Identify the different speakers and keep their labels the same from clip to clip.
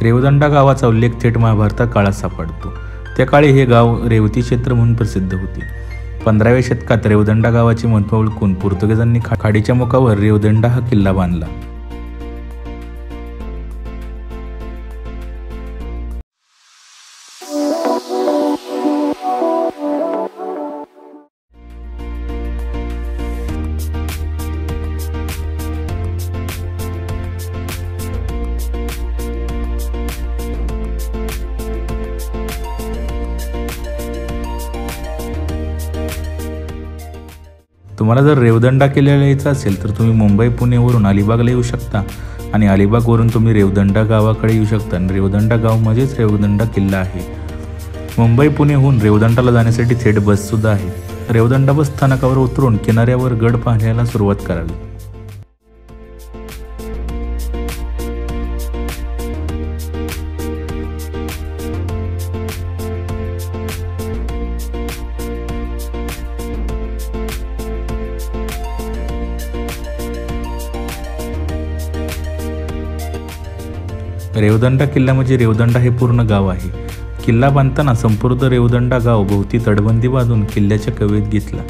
Speaker 1: रेवदंडा गावाचा उल्लेख थेट महाभारता काळात सापडतो। त्या काळी हे गाव रेवती क्षेत्र म्हणून प्रसिद्ध होते। 15व्या शतकात रेवदंडा गावाचे महत्त्व ओळखून पोर्तुगीजांनी खाडीच्या मुखावर रेवदंडा हा किल्ला बांधला। तुम्हाला जर रेवदंडा किल्ल्याला यायचं असेल तर तुम्ही मुंबई पुणेवरून अलिबागला येऊ शकता आणि अलिबागवरून तुम्ही रेवदंडा गावाकडे येऊ शकता। आणि रेवदंडा गाव म्हणजेच रेवदंडा किल्ला आहे। मुंबई पुणेहून रेवदंडाला जाण्यासाठी थेट बससुद्धा आहे। रेवदंडा बस स्थानकावर उतरून किनाऱ्यावर गड पाहण्याला सुरुवात करावी। रेवदंडा किल्ला म्हणजे रेवदंडा हे पूर्ण गाव आहे। किल्ला बांधताना संपूर्ण रेवदंडा गाव भोवती तटबंदी बांधून किल्ल्याच्या कवेत घेतला।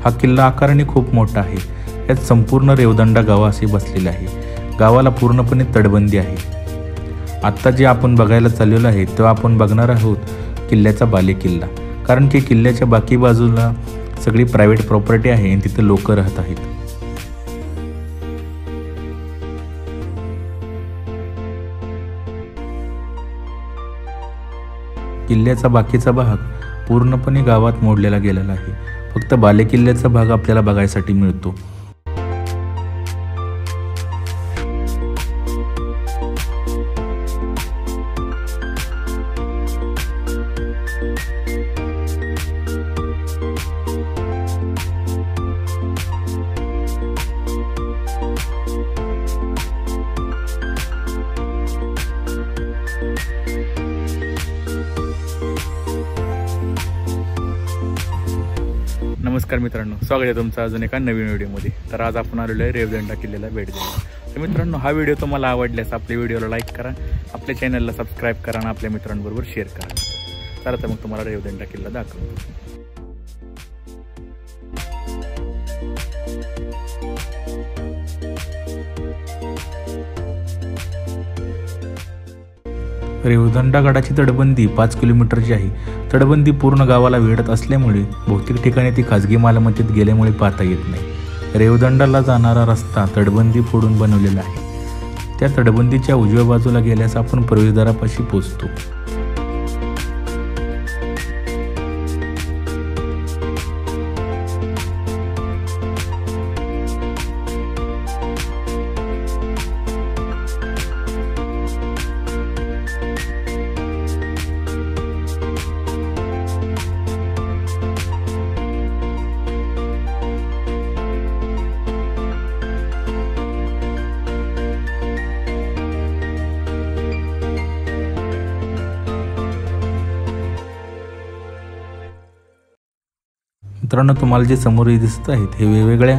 Speaker 1: हा किल्ला आकाराने खूप मोठा आहे। यात संपूर्ण रेवदंडा गाव असे बसलेले आहे। गावाला पूर्णपणे तटबंदी आहे। आता जे आपण बघायला चाललेलो आहे तेव्हा आपण बघणार आहोत किल्ल्याचा बालेकिल्ला, कारण की किल्ल्याच्या बाकी बाजूला सगळी प्रायव्हेट प्रॉपर्टी आहे आणि तिथे लोक राहत आहेत। किल्ल्याचा बाकीचा भाग पूर्णपणे गावात मोडलेला गेलेला आहे। फक्त बालेकिल्ल्याचा भाग आपल्याला बघायसाठी मिळतो। नमस्कार मित्रांनो, स्वागत आहे तुमचं अजून एका नवीन व्हिडिओमध्ये। तर आज आपण आलेलो आहे रेवदंडा किल्ल्याला भेट द्यायला। तर मित्रांनो, हा व्हिडिओ तुम्हाला आवडल्यास आपल्या व्हिडिओला लाईक करा, आपल्या चॅनलला सबस्क्राईब करा आणि आपल्या मित्रांबरोबर शेअर करा। तर आता मग तुम्हाला रेवदंडा किल्ला दाखवतो। रेवदंडा गडाची तटबंदी 5 किलोमीटरची आहे। तटबंदी पूर्ण गावाला वेढत असल्यामुळे बहुतेक ठिकाणी ती खाजगी मालमत्तेत गेल्यामुळे पाहता येत नाही। रेवदंडाला जाणारा रस्ता तटबंदी फोडून बनवलेला आहे। त्या तटबंदीच्या उजव्या बाजूला गेल्यास आपण प्रवेशद्वारापाशी पोहोचतो। मित्रांनो, तुम्हाला जे समोर दिसत आहेत हे वेगवेगळ्या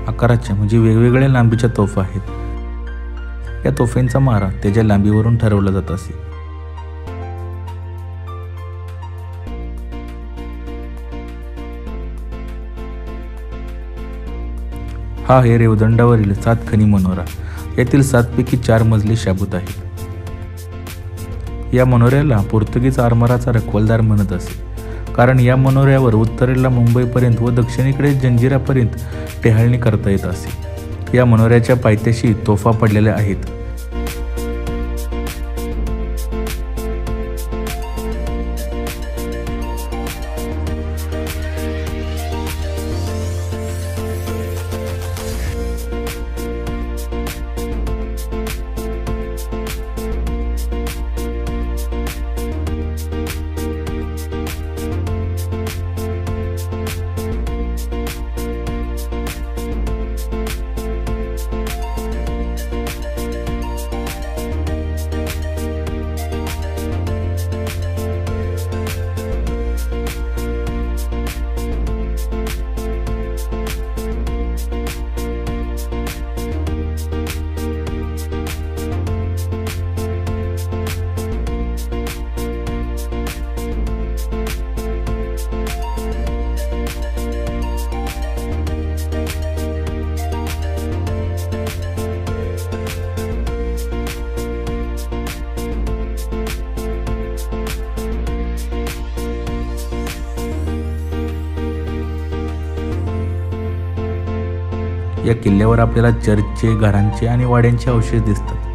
Speaker 1: आकाराच्या म्हणजे वेगवेगळ्या लांबीच्या तोफा आहेत। या तोफांचा मारा त्याच्या लांबीवरून ठरवला जात असे। हा आहे रेवदंडावरील 7 खणी मनोरा। यातील 7 पैकी 4 मजली शाबूत आहेत। या मनोऱ्याला पोर्तुगीज आरमाराचा रखवालदार म्हणत असे, कारण या मनोऱ्यावर उत्तरेला मुंबईपर्यंत व दक्षिणेकडे जंजिरापर्यंत टेहळणी करता येत असे। या मनोऱ्याच्या पायथ्याशी तोफा पडलेल्या आहेत। या किल्ल्यावर आपल्याला चर्चचे, घरांचे आणि वाड्यांचे अवशेष दिसतात.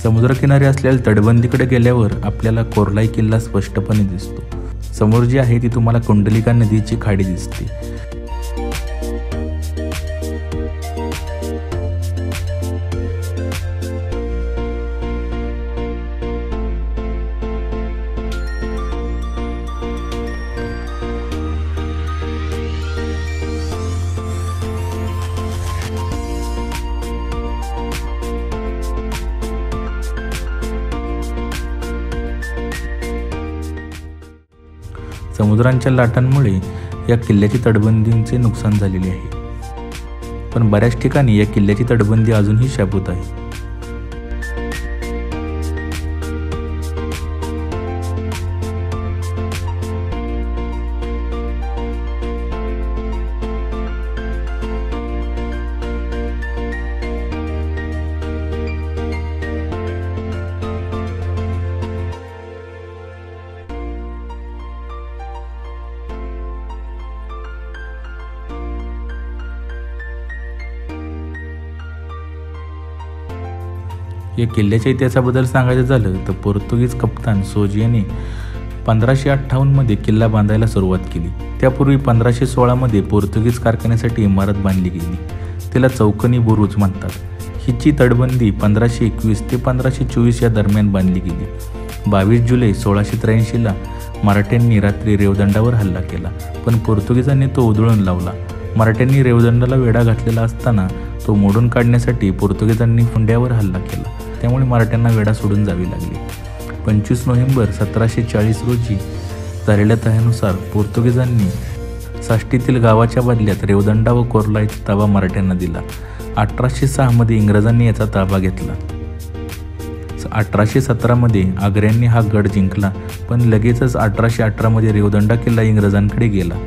Speaker 1: समुद्रकिनारी असलेल्या तटबंदीकडे गेल्यावर आपल्याला कोर्लाई किल्ला स्पष्टपणे दिसतो. समोर जी आहे ती तुम्हाला कुंडलिका नदीची खाडी दिसते. समुद्रांच्या लाटांमुळे या किल्ल्याची तटबंदींचे नुकसान झालेले आहे, पण बऱ्याच ठिकाणी या किल्ल्याची तटबंदी अजूनही शाबूत आहे. या किल्ल्याच्या इतिहासाबद्दल सांगायचं झालं तर पोर्तुगीज कप्तान सोजियाने 1558 किल्ला बांधायला सुरुवात केली. त्यापूर्वी 1516 पोर्तुगीज कारखान्यासाठी इमारत बांधली गेली. तिला चौकनी बुरुज म्हणतात. हिची तटबंदी 1521 ते 1524 या दरम्यान बांधली गेली. 22 जुलै 1683 मराठ्यांनी रात्री रेवदंडावर हल्ला केला, पण पोर्तुगीजांनी तो उधळून लावला. मराठ्यांनी रेवदंडाला वेढा घातलेला असताना तो मोडून काढण्यासाठी पोर्तुगीजांनी फुंड्यावर हल्ला केला. त्यामुळे मराठ्यांना वेढा सोडून जावी लागली. 25 नोव्हेंबर 1740 रोजी झालेल्या तहानुसार पोर्तुगीजांनी साष्टीतील गावाच्या बदल्यात रेवदंडा व कोर्लाईचा ताबा मराठ्यांना दिला. 1806 इंग्रजांनी याचा ताबा घेतला. 1817 आग्र्यांनी हा गड जिंकला, पण लगेचच 1818 रेवदंडा किल्ला इंग्रजांकडे गेला.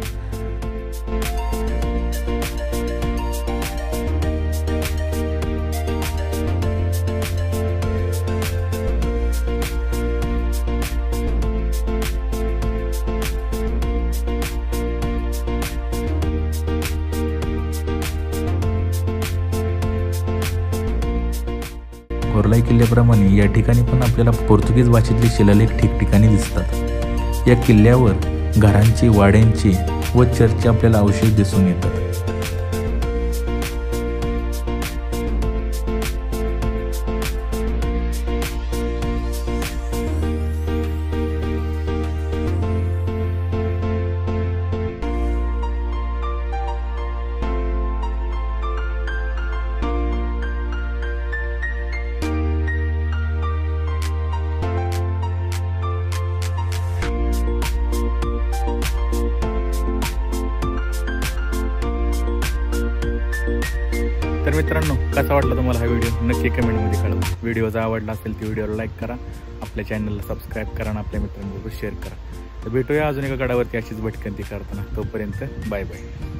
Speaker 1: कोर्लाई किल्ल्याप्रमाणे या ठिकाणी पण आपल्याला पोर्तुगीज भाषेतले शिलालेख ठिकठिकाणी दिसतात. या किल्ल्यावर घरांची, वाड्यांची व चर्चचे आपल्याला अवशेष दिसून येतात. तर मित्रांनो, कसा वाटला तुम्हाला हा व्हिडिओ नक्की कमेंटमध्ये कळवा. व्हिडिओ जर आवडला असेल तर व्हिडिओला लाईक करा, आपल्या चॅनलला सबस्क्राईब करा आणि आपल्या मित्रांबरोबर शेअर करा. तर भेटूया अजून एका गडावरती अशीच भटकंती करताना. तोपर्यंत बाय बाय.